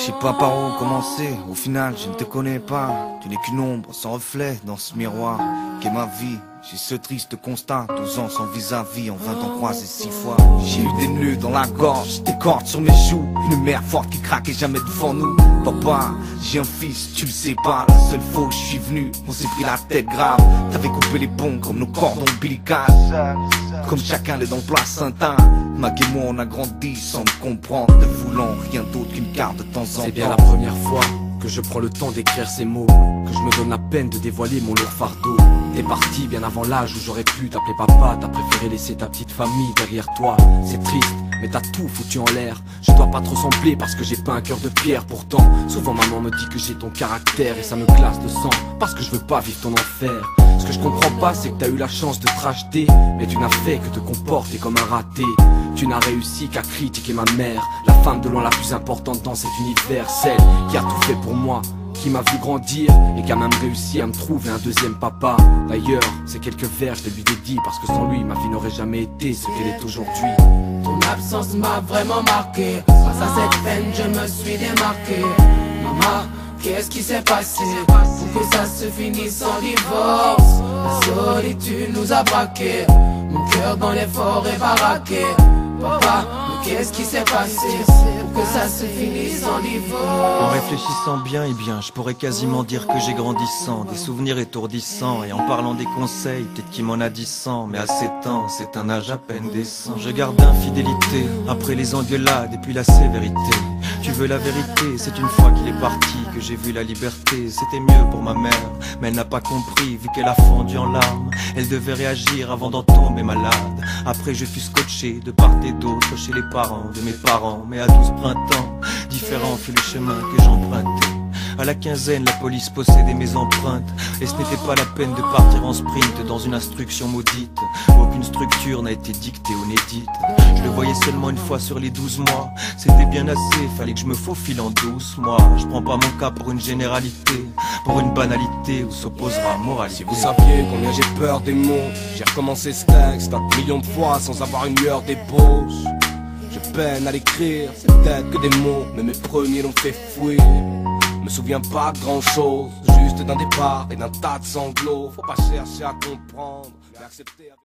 Je sais pas par où commencer, au final je ne te connais pas. Tu n'es qu'une ombre sans reflet dans ce miroir qu'est ma vie. J'ai ce triste constat, 12 ans sans vis-à-vis, en 20 ans croisé 6 fois. J'ai eu des nœuds dans la gorge, des cordes sur mes joues, une mère forte qui craquait jamais devant nous. Papa, j'ai un fils, tu le sais pas, la seule fois où je suis venu, on s'est pris la tête grave. T'avais coupé les ponts comme nos cordons ombilicales, comme chacun l'est dans le placenta. Mag et moi on a grandi sans me comprendre, ne voulant rien d'autre qu'une carte de temps en temps. C'est bien la première fois que je prends le temps d'écrire ces mots, que je me donne la peine de dévoiler mon lourd fardeau. T'es parti bien avant l'âge où j'aurais pu t'appeler papa. T'as préféré laisser ta petite famille derrière toi. C'est triste, mais t'as tout foutu en l'air. Je dois pas te ressembler parce que j'ai pas un cœur de pierre. Pourtant, souvent maman me dit que j'ai ton caractère, et ça me glace de sang parce que je veux pas vivre ton enfer. Ce que je comprends pas, c'est que t'as eu la chance de te racheter, mais tu n'as fait que te comporter comme un raté. Tu n'as réussi qu'à critiquer ma mère, la femme de loin la plus importante dans cet univers, celle qui a tout fait pour moi, qui m'a vu grandir et qui a même réussi à me trouver un deuxième papa. D'ailleurs, ces quelques vers je les lui dédie parce que sans lui ma vie n'aurait jamais été ce qu'elle est aujourd'hui. Ton absence m'a vraiment marqué, grâce à cette peine je me suis démarqué. Maman, qu'est-ce qui s'est passé pour que ça se finisse en divorce? La solitude nous a braqués, mon cœur dans les forêts baraqué. Papa, mais qu'est-ce qui s'est passé pour que ça se finisse en En divorce? réfléchissant bien et bien, je pourrais quasiment dire que j'ai grandi sans des souvenirs étourdissants. Et en parlant des conseils, peut-être qu'il m'en a dit 100. Mais à 7 ans, c'est un âge à peine décent. Je garde infidélité, après les engueulades et puis la sévérité. Tu veux la vérité, c'est une fois qu'il est parti que j'ai vu la liberté. C'était mieux pour ma mère, mais elle n'a pas compris, vu qu'elle a fondu en larmes. Elle devait réagir avant d'en tomber malade. Après je fus scotché de part et d'autre chez les parents de mes parents. Mais à 12 printemps, différent fut le chemin que j'empruntais. À la quinzaine, la police possédait mes empreintes, et ce n'était pas la peine de partir en sprint dans une instruction maudite. Aucune structure n'a été dictée ou n'édite. Je le voyais seulement une fois sur les 12 mois. C'était bien assez, fallait que je me faufile en douce. Moi, je prends pas mon cas pour une généralité, pour une banalité où s'opposera moralité. Si vous saviez combien j'ai peur des mots, j'ai recommencé ce texte un million de fois sans avoir une lueur d'ébauche. Je peine à l'écrire, c'est peut-être que des mots, mais mes premiers l'ont fait fouiller. Me souviens pas de grand chose, juste d'un départ et d'un tas de sanglots. Faut pas chercher à comprendre, mais accepter.